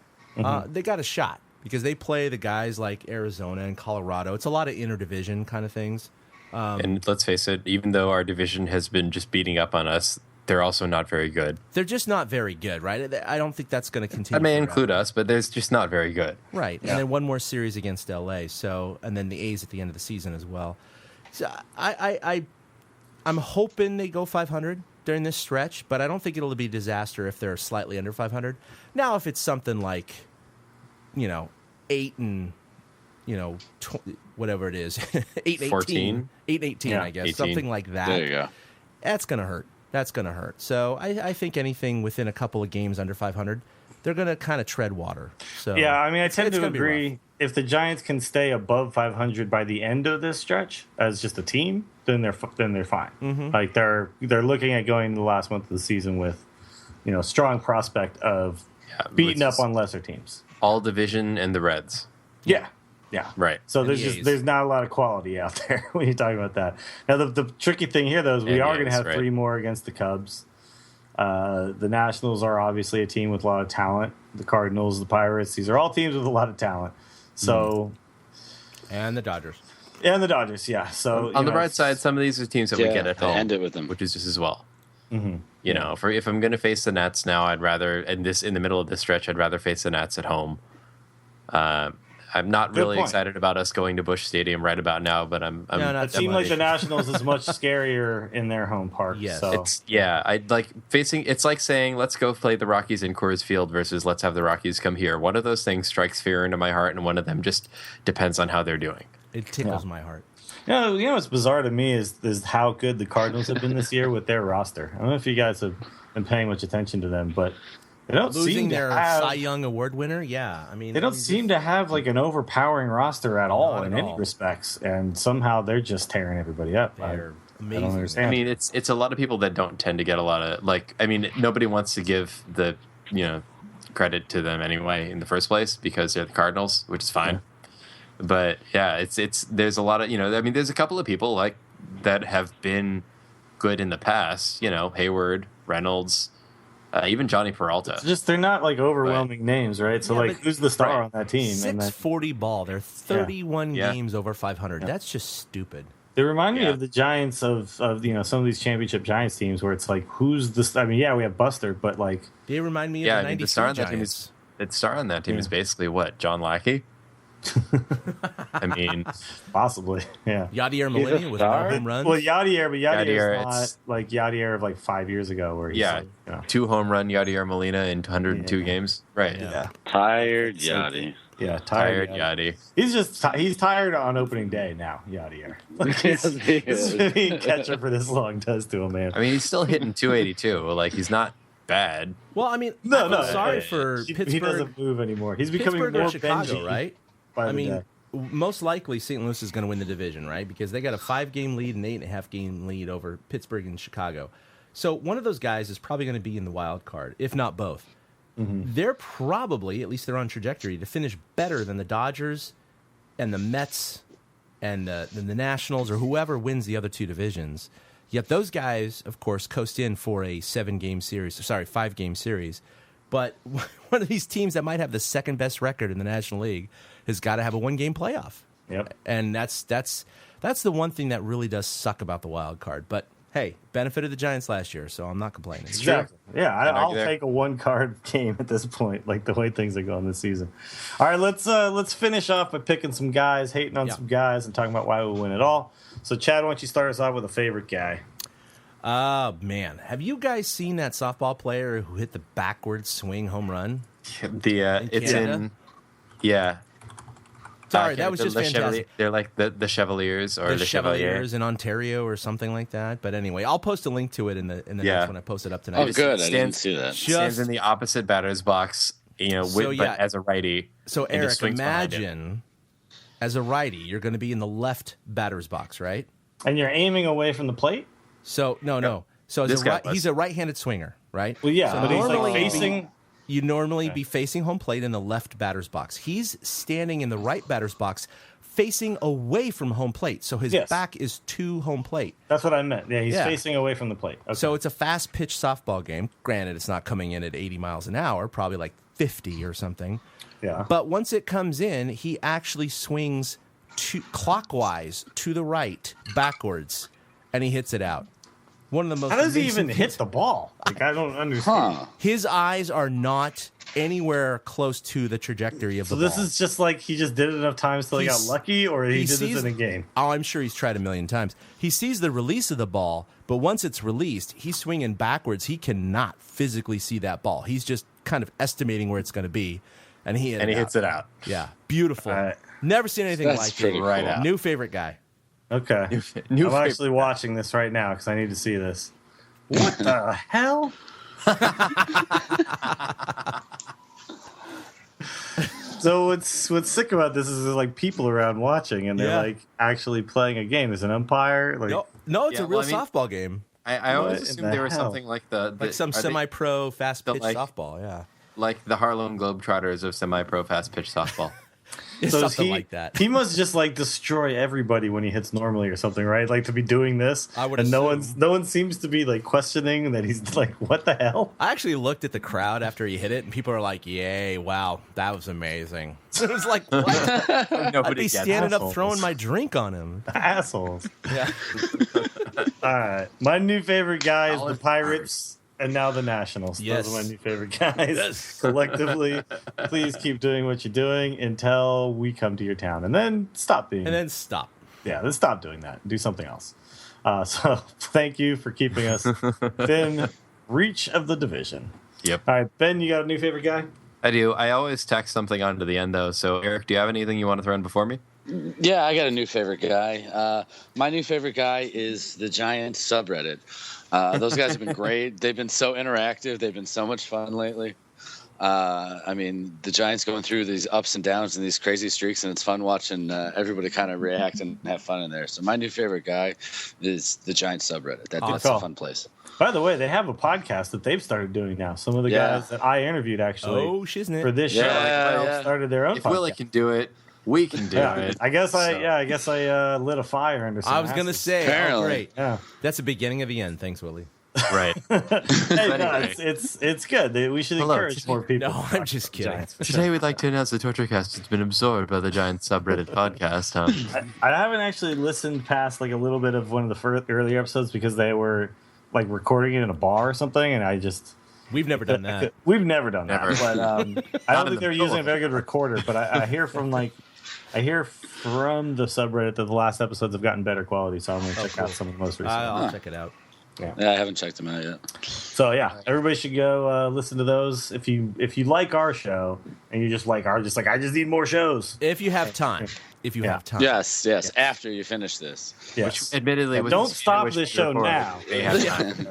they got a shot because they play the guys like Arizona and Colorado. It's a lot of interdivision kind of things. And let's face it, even though our division has been just beating up on us, they're also not very good. They're just not very good, right? I don't think that's going to continue. That may include us, but they're just not very good. Right. Yeah. And then one more series against LA, and then the A's at the end of the season as well. So I'm hoping they go 500 during this stretch, but I don't think it'll be a disaster if they're slightly under 500. Now, if it's something like, 8 and whatever it is, 8-18, 14? 8-18, I guess, 18. something like that. There you go. That's gonna hurt. That's gonna hurt. So I think anything within a couple of games under 500, they're gonna kind of tread water. So Yeah, I mean, I tend to gonna be rough. agree. If the Giants can stay above 500 by the end of this stretch as just a team, then they're fine. Mm-hmm. Like they're looking at going the last month of the season with, strong prospect of beating up on lesser teams. All division and the Reds. Yeah. Right. So And there's the A's. there's not a lot of quality out there when you talk about that. Now the tricky thing here though is we And are the going to A's, have right. 3 more against the Cubs. The Nationals are obviously a team with a lot of talent. The Cardinals, the Pirates, these are all teams with a lot of talent. So And the Dodgers. and the Dodgers, yeah. So On the bright side, some of these are teams that we get at they home. end it with them. Which is just as well. If I'm going to face the Nets now, I'd rather in the middle of this stretch, I'd rather face the Nets at home. I'm not Good really point. excited about us going to Busch Stadium right about now, but I'm No, not it seemed like the definitely. Nationals is much scarier in their home park. Yes. So I'd like facing. It's like saying let's go play the Rockies in Coors Field versus let's have the Rockies come here. One of those things strikes fear into my heart, and one of them just depends on how they're doing. It tickles my heart. what's bizarre to me is how good the Cardinals have been this year with their roster. I don't know if you guys have been paying much attention to them, but they don't Losing seem to their have. Cy Young Award winner, yeah. I mean, They don't seem to have like an overpowering roster at all Not in at any all. respects, and somehow they're just tearing everybody up. They're I amazing. don't understand. I mean, it's a lot of people that don't tend to get a lot of nobody wants to give the credit to them anyway in the first place because they're the Cardinals, which is fine. But yeah, it's there's a lot of there's a couple of people like that have been good in the past. Hayward, Reynolds, even Johnny Peralta. It's just they're not like overwhelming names, right? So Yeah, like, but- who's the star right. on that team? And then 640 ball. They're 31 Yeah. games over 500. That's just stupid. they remind me Yeah. of the Giants of some of these championship Giants teams where it's like, who's the? I mean, yeah, we have Buster, but like, They remind me of Yeah, the I mean, 93 the star on that team Giants. The star on that team is basically what? John Lackey? I mean, possibly, yeah. Yadier Molina with star? no home runs. Well, Yadier, but Yadier, Yadier's not it's- like Yadier of like 5 years ago, where he's yeah, like, 2 home run Yadier Molina in 102 Yeah. games. Right. Yeah. Tired Yachty. yeah, Tired Yadier. Yachty. He's tired on opening day now. Yadier, Yes, he is. being catcher for this long does to him, man. I mean, he's still hitting 282. Like, he's not bad. Well, I mean, I feel sorry for he Pittsburgh. doesn't move anymore. He's becoming Pittsburgh more or Chicago, Benji right? by I the mean, day. most likely St. Louis is going to win the division, right? Because they got a 5-game lead and 8.5-game lead over Pittsburgh and Chicago. So one of those guys is probably going to be in the wild card, if not both. They're probably, at least they're on trajectory, to finish better than the Dodgers and the Mets and the Nationals or whoever wins the other 2 divisions. Yet those guys, of course, coast in for a 5-game series. But one of these teams that might have the second best record in the National League has got to have a 1-game playoff. Yep. And that's the one thing that really does suck about the wild card. But hey, benefited the Giants last year, so I'm not complaining. Exactly. Yeah, Can't I'll argue there. take a 1-card game at this point, like the way things are going this season. All right, let's finish off by picking some guys, hating on Yeah. some guys, and talking about why we win it all. So, Chad, why don't you start us off with a favorite guy? Man, have you guys seen that softball player who hit the backwards swing home run? It's Canada? in. Yeah. Sorry, that was the just Le fantastic. They're like the Chevaliers or The the Chevalier. Chevaliers in Ontario or something like that. But anyway, I'll post a link to it in the Yeah. next when I post it up tonight. Oh, good. I didn't stands- see that. Stands in the opposite batter's box, So, yeah. but as a righty. So and just Eric, swings behind it. imagine as a righty, you're going to be in the left batter's box, right? And you're aiming away from the plate? So no. So as This a guy was. he's a right-handed swinger, right? Well, yeah, So but he's like normally- facing. You normally be facing home plate in the left batter's box. He's standing in the right batter's box, facing away from home plate. So his Yes. back is to home plate. That's what I meant. Yeah, he's Yeah. facing away from the plate. Okay. So it's a fast pitch softball game. Granted, it's not coming in at 80 miles an hour, probably like 50 or something. yeah. But once it comes in, he actually swings clockwise to the right, backwards, and he hits it out. One of the most How does he amazing even feats. hit the ball? Like, I don't understand. Huh. His eyes are not anywhere close to the trajectory of So the this ball. is just like he just did it enough times till he got He's- lucky, or he did this sees- in a game? Oh, I'm sure he's tried a million times. He sees the release of the ball, but once it's released, he's swinging backwards. He cannot physically see that ball. He's just kind of estimating where it's going to be. And he hits it out. Yeah, beautiful. All right. Never seen anything That's like pretty it. right cool. out. New favorite guy. Okay. New I'm favorite actually watching this right now because I need to see this. What the hell? So what's sick about this is there's like people around watching and they're like actually playing a game. There's an umpire. Like No, it's Yeah, a real well, I mean- softball game. I What always in assumed the there was hell? something like the Like some are they- semi-pro fast pitch like- softball, yeah. like the Harlem Globetrotters of semi-pro fast pitch softball. It's so is something he, like that. He must just like destroy everybody when he hits normally or something, right? Like to be doing this. I would and assume. no one seems to be like questioning that he's like, what the hell? I actually looked at the crowd after he hit it, and people are like, "Yay! Wow, that was amazing." It was like, what? I'd Nobody be gets standing up assholes. throwing my drink on him. Assholes. Yeah. All right. My new favorite guy is the Olive Pirates and now the Nationals. Yes. Those are my new favorite guys. Yes. Collectively, please keep doing what you're doing until we come to your town. And then stop being. And then stop. Yeah, then stop doing that. Do something else. So thank you for keeping us within reach of the division. Yep. All right, Ben, you got a new favorite guy? I do. I always tack something onto the end, though. So, Eric, do you have anything you want to throw in before me? Yeah, I got a new favorite guy. My new favorite guy is the Giant subreddit. Those guys have been great. They've been so interactive. They've been so much fun lately. I mean, the Giants going through these ups and downs and these crazy streaks, and it's fun watching everybody kind of react and have fun in there. So my new favorite guy is the Giant subreddit. That's Awesome. a fun place. By the way, they have a podcast that they've started doing now. Some of the Yeah. guys that I interviewed actually Oh, shiznit. for this show Yeah. started their own If podcast. Willie can do it, we can do Yeah, it. I guess So- I lit a fire under some I was going to asses. say, Apparently. oh, great. Yeah. That's the beginning of the end. Thanks, Willie. Right. Hey, no, Anyway. it's good. We should Hello, encourage more people. No, to I'm talk just about kidding. Giants, for sure. Today, we'd like to announce the TortureCast has been absorbed by the Giant subreddit podcast. I haven't actually listened past like a little bit of one of the earlier episodes because they were like recording it in a bar or something, and I just We've never done that. we've never done Never. that. But I Not don't in think the they're middle using a of very good recorder. But I hear from the subreddit that the last episodes have gotten better quality, so I'm gonna check out some of the most recent. I'll check it out. Yeah, I haven't checked them out yet. So yeah, everybody should go listen to those if you like our show and you just like I just need more shows. If you have time. If you Yeah. have time. Yes. After you finish this. Yes. Admittedly, Yeah, with don't the stop Spanish this show report, now. they have time.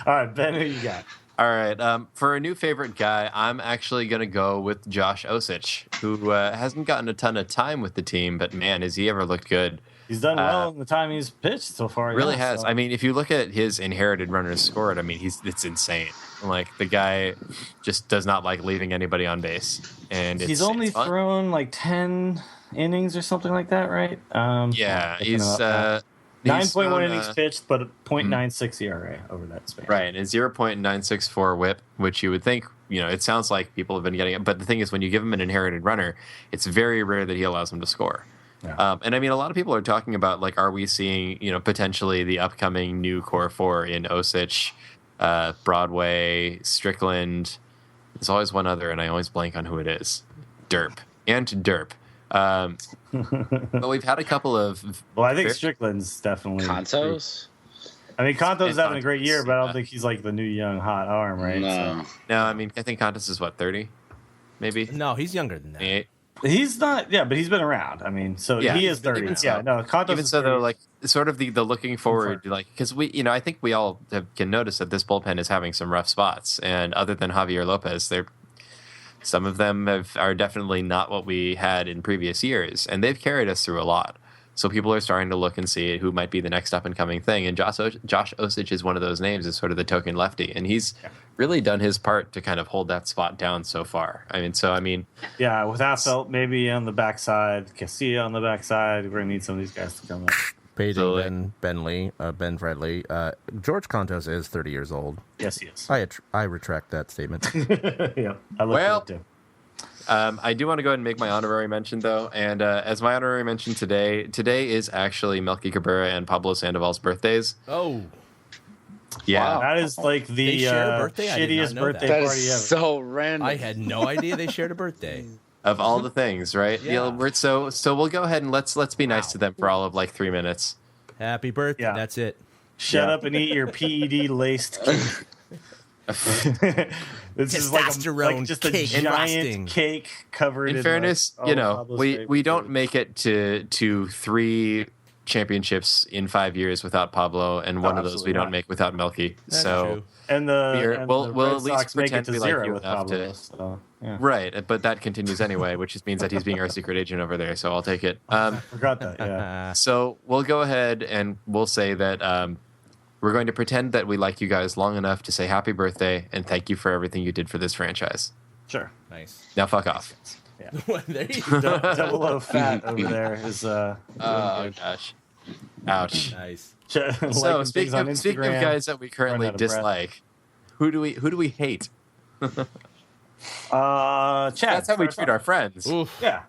All right, Ben, who you got? All right. For a new favorite guy, I'm actually going to go with Josh Osich, who hasn't gotten a ton of time with the team, but man, has he ever looked good. He's done well in the time he's pitched so far. Really yeah, has. so- I mean, if you look at his inherited runners scored, I mean, it's insane. Like, the guy just does not like leaving anybody on base. And he's only it's fun. thrown like 10 innings or something like that, right? Yeah, looking he's it up now. 9.1 thrown, innings pitched, but 0.96 ERA over that span. right, and 0.964 whip, which you would think, it sounds like people have been getting it. But the thing is, when you give him an inherited runner, it's very rare that he allows him to score. Yeah. And I mean, a lot of people are talking about, like, are we seeing, potentially the upcoming new core four in Osich, Broadway, Strickland. There's always one other, and I always blank on who it is. Derp. But we've had a couple of. Well, I think very- Strickland's definitely. Contos? I mean, Conto's And having a great year, but I don't yeah. think he's like the new young hot arm, right? No. No, I mean, I think Contas is what, 30? Maybe? No, he's younger than that. 28? So he's not. Yeah, but he's been around. I mean, so Yeah, he is even 30. so. Yeah, no, Conto's Even is so, 30. though, like, sort of the looking forward, like, because I think we all can notice that this bullpen is having some rough spots. And other than Javier Lopez, some of them are definitely not what we had in previous years. And they've carried us through a lot. So people are starting to look and see who might be the next up-and-coming thing. And Josh Osich is one of those names, is sort of the token lefty. And he's really done his part to kind of hold that spot down so far. Yeah, with Affelt maybe on the backside, Casilla on the backside, we're gonna need some of these guys to come up. Paging So, like- Ben Fredley. George Contos is 30 years old. Yes, he is. I retract that statement. Yeah, I look Well- at it too. I do want to go ahead and make my honorary mention, though. And as my honorary mention today is actually Melky Cabrera and Pablo Sandoval's birthdays. Oh, Yeah. That is like the They share a birthday? I did not shittiest know birthday That party is ever. so random. I had no idea they shared a birthday. Of all the things, right? Yeah. So we'll go ahead and let's be nice to them for all of like 3 minutes. Happy birthday. Yeah. That's it. Shut Yeah. up and eat your PED laced cake. This is like Testosterone just a cake giant frosting. cake covered. In fairness, like, Pablo's we favorite don't food. make it to 3 championships in 5 years without Pablo, and one of those absolutely we don't not. make without Milky. That's so true. And we'll the at Red least Sox make it pretend to we like 0 you with enough to. Pablo. So, yeah. Right, but that continues anyway, which just means that he's being our secret agent over there. So I'll take it. Forgot that. Yeah. So we'll go ahead and we'll say that we're going to pretend that we like you guys long enough to say happy birthday and thank you for everything you did for this franchise. Sure. Nice. Now fuck off. There you go. Double O fat over there is Oh gosh. Ouch. Nice. So speaking of guys that we currently Run out of breath. dislike, who do we hate? Chad. That's how we treat our friends. Oof. Yeah.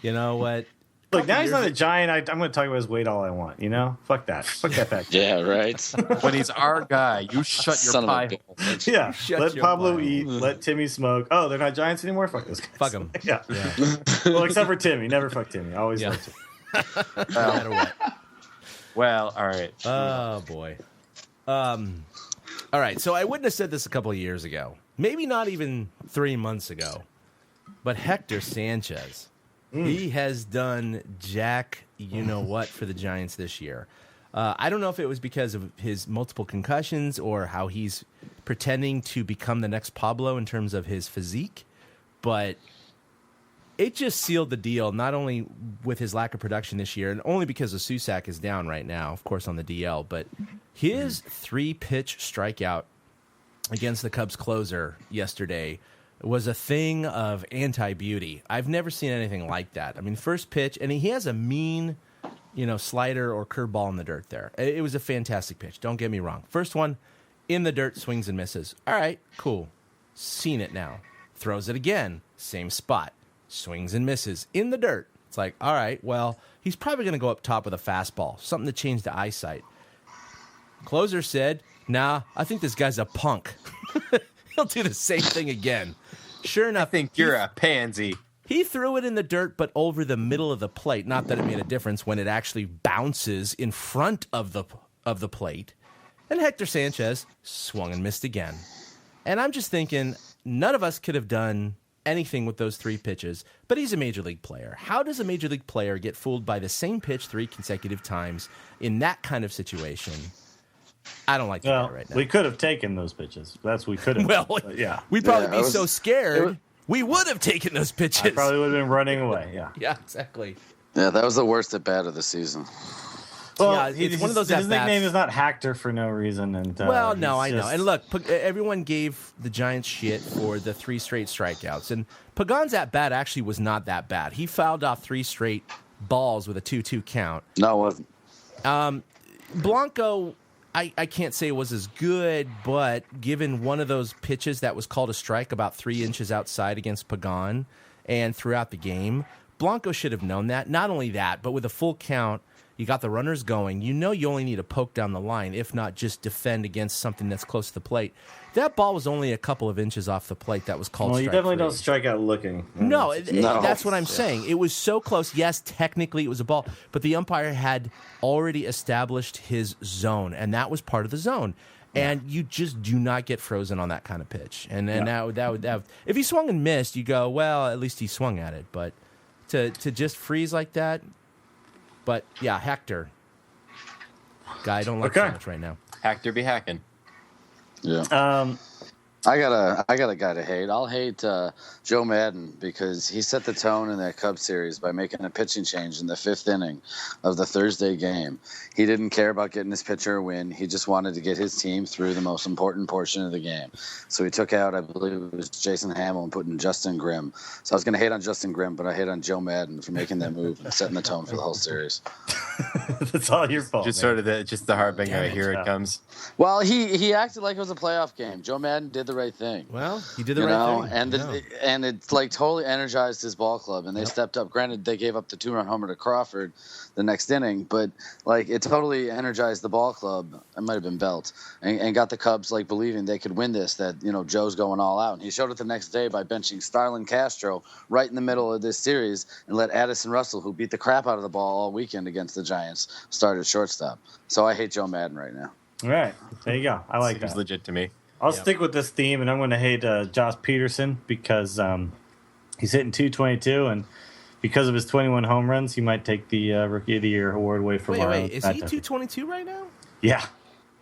You know what? Look, now he's not a giant. I'm going to talk about his weight all I want. You know, fuck that. Fuck that fact. Yeah, right. When he's our guy, you shut your Son of a pie. bitch. Yeah. Shut Let your Pablo mouth. eat. Let Timmy smoke. Oh, they're not giants anymore. Fuck those guys. Fuck 'em. Yeah. Yeah. Well, except for Timmy. Never fuck Timmy. Always Yeah. liked him. No matter what. Well, all right. Oh boy. All right. So I wouldn't have said this a couple of years ago. Maybe not even 3 months ago. But Hector Sanchez, he has done jack you know what for the Giants this year. I don't know if it was because of his multiple concussions or how he's pretending to become the next Pablo in terms of his physique, but it just sealed the deal, not only with his lack of production this year, and only because the Susac is down right now, of course, on the DL, but his 3-pitch strikeout against the Cubs closer yesterday was a thing of anti-beauty. I've never seen anything like that. I mean, first pitch, and he has a mean, slider or curveball in the dirt there. It was a fantastic pitch. Don't get me wrong. First one, in the dirt, swings and misses. All right, cool. Seen it now. Throws it again. Same spot. Swings and misses. In the dirt. It's like, all right, well, he's probably going to go up top with a fastball. Something to change the eyesight. Closer said, nah, I think this guy's a punk. He'll do the same thing again. Sure enough, I think you're a pansy. he threw it in the dirt, but over the middle of the plate. Not that it made a difference when it actually bounces in front of the plate. And Hector Sanchez swung and missed again. And I'm just thinking, none of us could have done anything with those 3 pitches, but he's a major league player. How does a major league player get fooled by the same pitch 3 consecutive times in that kind of situation? I don't like the guy right now. We could have taken those pitches. That's what we could have. Well, but yeah. we'd probably Yeah, be so scared, we would have taken those I pitches. probably would have been running away. Yeah. Yeah, exactly. Yeah, that was the worst at bat of the season. Well, Yeah, it's one of those His at-bats. nickname is not Hector for no reason. And Well, no, I he's know. just- And look, everyone gave the Giants shit for the 3 straight strikeouts. And Pagan's at bat actually was not that bad. He fouled off 3 straight balls with a 2-2 count. No, it wasn't. Blanco, I can't say was as good, but given one of those pitches that was called a strike about 3 inches outside against Pagan and throughout the game, Blanco should have known that. Not only that, but with a full count, you got the runners going. You know you only need to poke down the line, if not just defend against something that's close to the plate. That ball was only a couple of inches off the plate. That was called Well, you strike definitely 3. don't strike out looking. No, No. that's what I'm saying. It was so close. Yes, technically it was a ball, but the umpire had already established his zone, and that was part of the zone. And you just do not get frozen on that kind of pitch. And then that would if he swung and missed, you go, well, at least he swung at it. But to just freeze like that, but yeah, Hector, guy I don't like so Okay. much right now. Hector be hacking. Yeah. I got a guy to hate. I'll hate Joe Madden because he set the tone in that Cubs series by making a pitching change in the 5th inning of the Thursday game. He didn't care about getting his pitcher a win. He just wanted to get his team through the most important portion of the game. So he took out, I believe it was Jason Hamill, and put in Justin Grimm. So I was going to hate on Justin Grimm, but I hate on Joe Madden for making that move and setting the tone for the whole series. That's all your fault. Just man. sort of the heartbringer. Here it comes. Well, he acted like it was a playoff game. Joe Madden did the right thing. Well, he did the You right know, thing. and Yeah. and it's like totally energized his ball club, and they stepped up. Granted, they gave up the 2-run homer to Crawford the next inning, but like it totally energized the ball club. It might have been Belt, and got the Cubs like believing they could win this. That Joe's going all out, and he showed it the next day by benching Starlin Castro right in the middle of this series, and let Addison Russell, who beat the crap out of the ball all weekend against the Giants, start at shortstop. So I hate Joe Madden right now. All right. There you go. I like Seems that. legit to me. I'll stick with this theme, and I'm going to hate Josh Peterson because he's hitting 222, and because of his 21 home runs, he might take the Rookie of the Year award away from Wait, is he 222 right now? Yeah.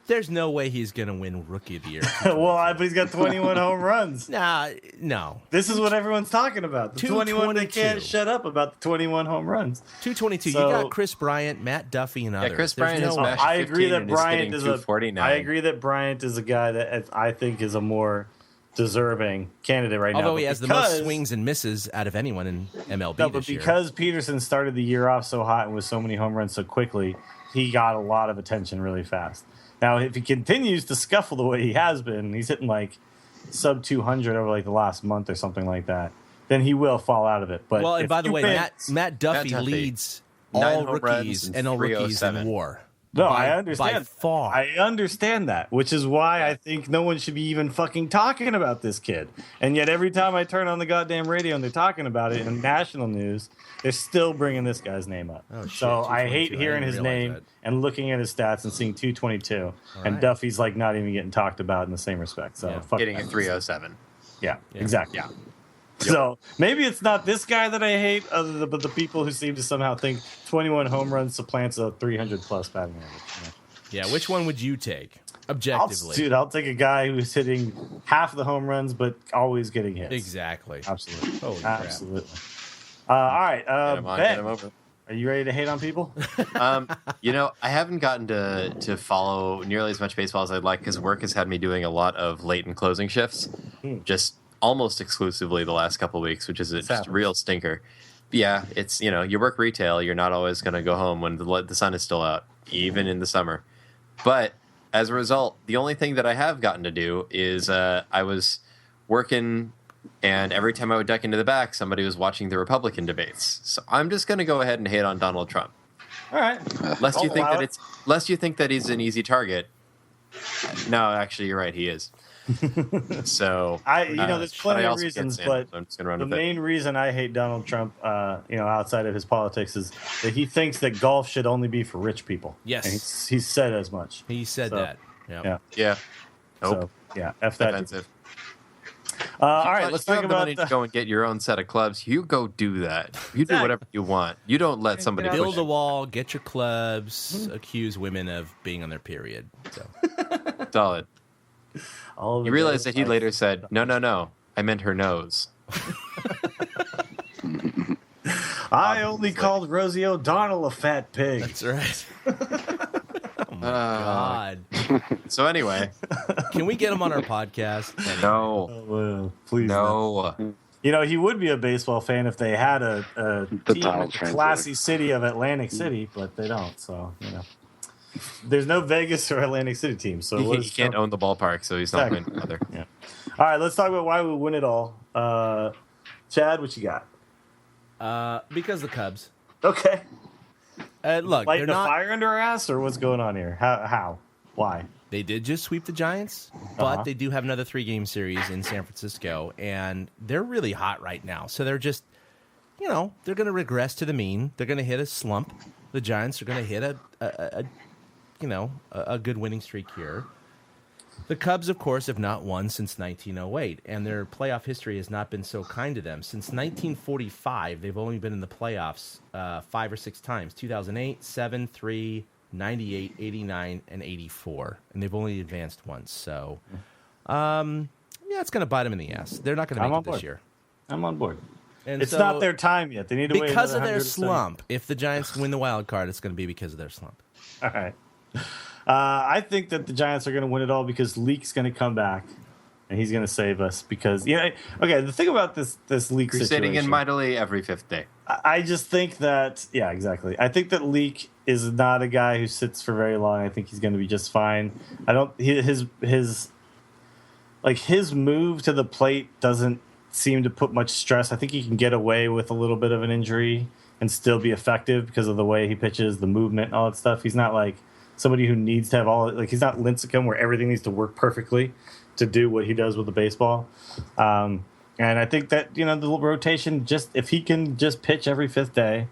There's no way he's going to win Rookie of the Year. But he's got 21 home runs. Nah, no. This is what everyone's talking about. The 21, they 222. can't shut up about the 21 home runs. 222. So- you got Chris Bryant, Matt Duffy, and others. Chris There's Bryant no is way. smashed I agree 15 that and is hitting Bryant is 249. I agree that Bryant is a guy that I think is a more deserving candidate right now. Although But he has the most swings and misses out of anyone in MLB No, but this year. because Peterson started the year off so hot and with so many home runs so quickly, he got a lot of attention really fast. Now, if he continues to scuffle the way he has been, he's hitting like sub 200 over like the last month or something like that, then he will fall out of it. But Well, and if by the he way, wins- Matt Duffy Matt Duffy, leads 9 all home rookies, runs and NL rookies in 307. WAR. No, by, I understand. by far. I understand that, which is why I think no one should be even fucking talking about this kid. And yet every time I turn on the goddamn radio and they're talking about it in national news, they're still bringing this guy's name up. Oh, shit, so I hate 222. I hearing didn't his realize name that. and looking at his stats and seeing 222. And right. Duffy's like not even getting talked about in the same respect. So Yeah. fuck Getting a that. 307. Yeah, exactly. Yeah. So maybe it's not this guy that I hate, but the people who seem to somehow think 21 home runs supplants a 300 plus batting average. Yeah, which one would you take objectively? I'll take a guy who's hitting half the home runs, but always getting hits. Exactly. Absolutely. Holy crap. Absolutely. All right. Get him on, Ben, get him over. are you ready to hate on people? I haven't gotten to follow nearly as much baseball as I'd like because work has had me doing a lot of late and closing shifts, just almost exclusively the last couple of weeks, which is just a real stinker. Yeah, it's you work retail, you're not always going to go home when the sun is still out, even in the summer. But as a result, the only thing that I have gotten to do is I was working, and every time I would duck into the back, somebody was watching the Republican debates. So I'm just going to go ahead and hate on Donald Trump. All right. Lest you think allow that lest you think that he's an easy target. No, actually, you're right. He is. So there's but plenty I of also get reasons, Sam, but so I'm just gonna run the with it. main reason I hate Donald Trump, outside of his politics, is that he thinks that golf should only be for rich people. Yes. And he's said as much. He said So, that. Yep. Yeah. Yeah. Nope. So, yeah. F that. Offensive. All right. Let's If you talk have the money about to go and get your own set of clubs. You go do that. You do whatever you want. You don't let somebody Get out. Build push a wall, get your clubs, accuse women of being on their period. So. it. Solid. all of You the realize guys that he like- later said, "No. I meant her nose." I only called Rosie O'Donnell a fat pig. That's right. Oh my God. So anyway, Can we get him on our podcast? no, Well, please. no. He would be a baseball fan if they had a team title in the translator. classy city of Atlantic City, but they don't. So, there's no Vegas or Atlantic City team. So He can't own the ballpark, so he's not Exactly. going to bother. Yeah. All right, let's talk about why we win it all. Chad, what you got? Because the Cubs. Okay. Look, Lighting they're a not. fire under our ass, or what's going on here? How? Why? They did just sweep the Giants, but Uh-huh. they do have another 3-game series in San Francisco, and they're really hot right now. So they're just, they're going to regress to the mean. They're going to hit a slump. The Giants are going to hit a good winning streak here. The Cubs, of course, have not won since 1908, and their playoff history has not been so kind to them. Since 1945, they've only been in the playoffs 5 or 6 times: 2008, 7, 3, 98, 89, and 84. And they've only advanced once. So, it's going to bite them in the ass. They're not going to I'm make on it this board. year. I'm on board. And It's so, not their time yet. They need to wait because of another their 170. slump. If the Giants win the wild card, it's going to be because of their slump. All right. I think that the Giants are going to win it all because Leak's going to come back and he's going to save us. Because okay, the thing about this Leak Crusading situation, in mightily every fifth day. I just think that exactly. I think that Leak is not a guy who sits for very long. I think he's going to be just fine. I don't his move to the plate doesn't seem to put much stress. I think he can get away with a little bit of an injury and still be effective because of the way he pitches, the movement, all that stuff. He's not like somebody who needs to have he's not Lincecum where everything needs to work perfectly to do what he does with the baseball. And I think that, the rotation, just if he can just pitch every 5th day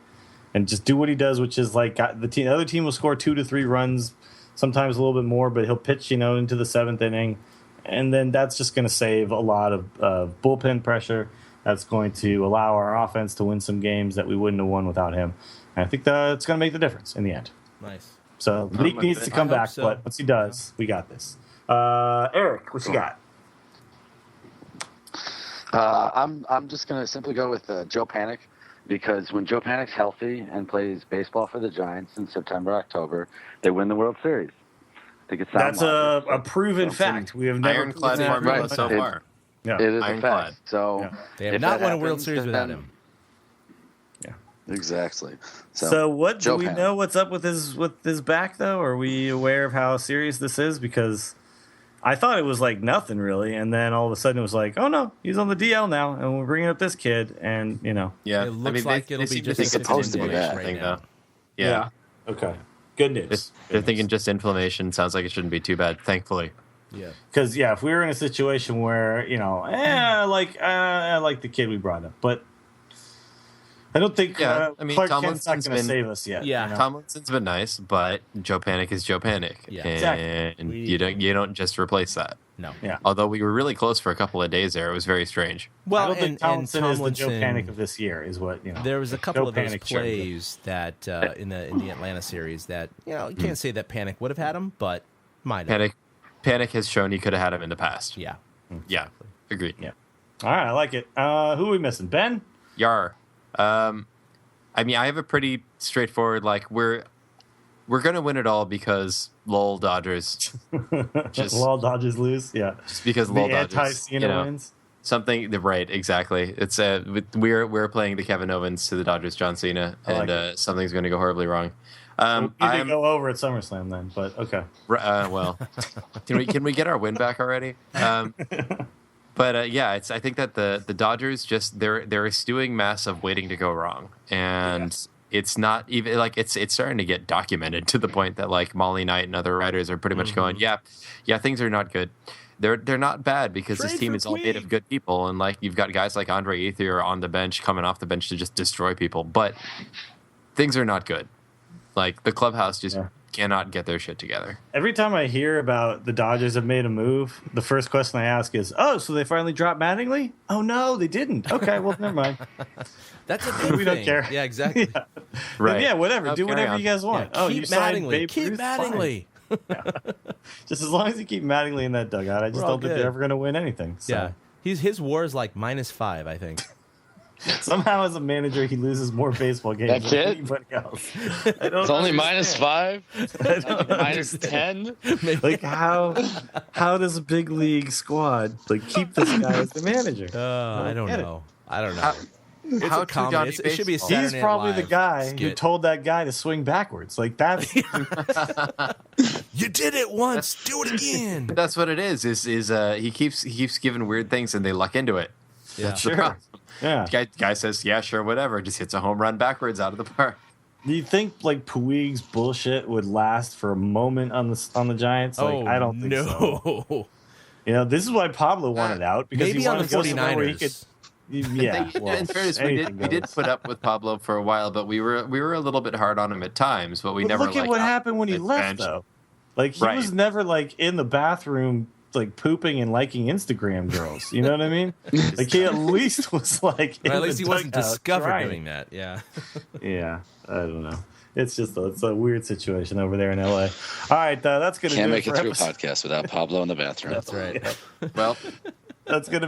and just do what he does, which is like the other team will score 2 to 3 runs, sometimes a little bit more, but he'll pitch, into the 7th inning and then that's just going to save a lot of bullpen pressure. That's going to allow our offense to win some games that we wouldn't have won without him. And I think that's going to make the difference in the end. Nice. So Leak needs to come back, so. but once he does, we got this. Eric, what you got? I'm just going to simply go with Joe Panic, because when Joe Panic's healthy and plays baseball for the Giants in September, October, they win the World Series. I think it's That's a proven fact. We have never Ironclad proven that. formula Right. so far. Yeah. It is a Ironclad. fact. So Yeah. They have if not that won a World happens, Series without then- him. Exactly. So what do Joe we Panic. know what's up with his back though? Are we aware of how serious this is? Because I thought it was like nothing really, and then all of a sudden it was like, oh no, he's on the DL now, and we're bringing up this kid, and Yeah, It looks like it'll be seem to just think a it's supposed to be inflammation bad thing, right now. though. Yeah. Okay. Good news. They're thinking just inflammation. Sounds like it shouldn't be too bad, thankfully. Yeah. Because if we were in a situation where I like the kid we brought up, but I don't think Yeah, I mean, Clark Kent's not Tomlinson's going to been- save us yet. Yeah. Tomlinson's been nice, but Joe Panic is Joe Panic. Yeah. Exactly. And you don't just replace that. No. Yeah. Although we were really close for a couple of days there, it was very strange. I Well, don't think and Tomlinson is the Joe Tomlinson- Panic of this year, is what There was a couple Joe of those Panic showed it. plays that in the Atlanta series that you can't say that Panic would have had him, but might have. Panic has shown he could have had him in the past. Yeah. Yeah, agreed. Yeah. All right, I like it. Who are we missing? Ben? Yar. I mean, I have a pretty straightforward, we're going to win it all because lol Dodgers. Just Lol Dodgers lose. Yeah. just because The lol Dodgers. anti-Cena wins. Something, right, exactly. It's we're playing the Kevin Owens to the Dodgers John Cena, I like and something's going to go horribly wrong. We need to I'm go over at SummerSlam then, but okay. well. Can we get our win back already? But I think that the Dodgers just they're a stewing mess of waiting to go wrong, and it's not even it's starting to get documented to the point that Molly Knight and other writers are pretty much going, yeah, things are not good. They're not bad because this Trade team for is all made of good people, and you've got guys like Andre Ethier on the bench, coming off the bench to just destroy people, but things are not good. The clubhouse just cannot get their shit together. Every time I hear about the Dodgers have made a move, the first question I ask is, "Oh, so they finally dropped Mattingly?" "Oh no, they didn't." "Okay, well, never mind." That's a good We don't thing. care. Yeah, exactly. Right. Yeah, whatever. Oh, Do carry whatever on. you guys want. Yeah, you keep signed Mattingly. Babe Keep Ruth? Fine. Mattingly. Just as long as you keep Mattingly in that dugout, I just We're all don't think good. they're ever going to win anything. So. Yeah. His WAR is -5, I think. Somehow, as a manager, he loses more baseball games That than kid? anybody else. It's only -5, -10. How does a big league squad keep this guy as the manager? I don't get it. know. I don't know. It's How a to comedy. Johnny It should be a Baseball. Saturday He's Night probably the Live guy who skit. told that guy to swing backwards. That's You did it once. Do it again. That's what it is. He keeps giving weird things and they luck into it. Yeah. That's the problem. yeah. Guy says, yeah, sure, whatever. Just hits a home run backwards out of the park. Do you think Puig's bullshit would last for a moment on the Giants? I don't think so. no. This is why Pablo wanted out because Maybe he on wanted the to go somewhere where he 49ers. could. Yeah, well, In fairness, we anything did goes. put up with Pablo for a while, but we were a little bit hard on him at times. But we But never look at what happened when he left, bench. though. He Right. was never in the bathroom, pooping and liking Instagram girls. You know what I mean? He at least was Or at least he wasn't dugout discovered trying. doing that. Yeah. Yeah, I don't know. It's just it's a weird situation over there in LA. All right, that's gonna Can't do make it it for through a episode. podcast without Pablo in the bathroom. That's right. Well, That's gonna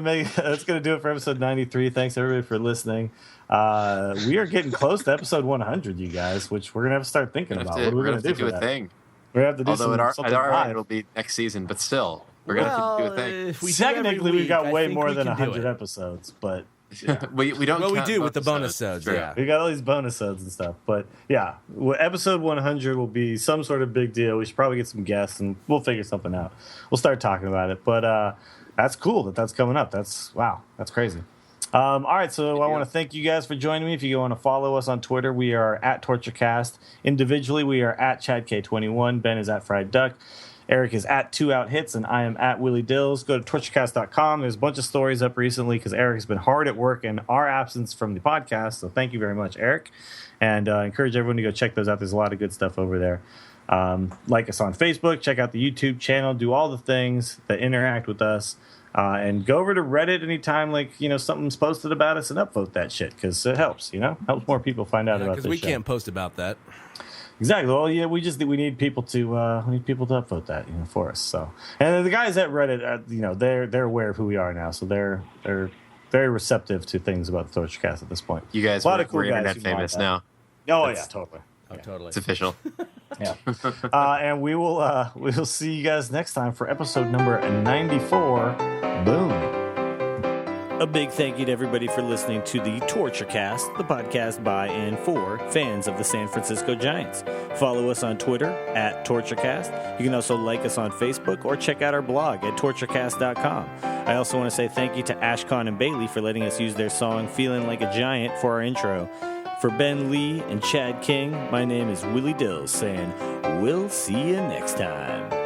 do it for episode 93. Thanks everybody for listening. We are getting close to episode 100, you guys, which we're gonna have to start thinking about. What are we we're gonna gonna have to do do for a that? thing. We have to do Although at something our live. it'll be next season, but still, we're gonna have to do a thing. If we do every Technically, we've week, got I way think more we than can do 100 it. episodes, but we don't. Well, we count do with the bonus bonus True. yeah. we got all these bonus episodes and stuff. But yeah, episode 100 will be some sort of big deal. We should probably get some guests and we'll figure something out. We'll start talking about it. But that's cool that's coming up. That's crazy. All right, so I want to thank you guys for joining me. If you want to follow us on Twitter, we are at TortureCast. Individually, we are at ChadK21. Ben is at Fried Duck. Eric is at 2OutHits, and I am at Willie Dills. Go to torturecast.com. There's a bunch of stories up recently because Eric has been hard at work in our absence from the podcast. So thank you very much, Eric. And I encourage everyone to go check those out. There's a lot of good stuff over there. Like us on Facebook, check out the YouTube channel, do all the things that interact with us. And go over to Reddit anytime, something's posted about us and upvote that shit because it helps, helps more people find out about this. Because we show. can't post about that. Exactly. Well, yeah, we need people to upvote that, for us. So, and the guys at Reddit, they're aware of who we are now, so they're very receptive to things about the Torturecast at this point. You guys we're internet famous now. Oh yeah, totally. Oh, totally. It's official. Yeah. And we'll see you guys next time for episode number 94. Boom. A big thank you to everybody for listening to the Torturecast, the podcast by and for fans of the San Francisco Giants. Follow us on Twitter at Torturecast. You can also like us on Facebook or check out our blog at torturecast.com. I also want to say thank you to Ashcon and Bailey for letting us use their song Feeling Like a Giant for our intro. For Ben Lee and Chad King, my name is Willie Dills saying, we'll see you next time.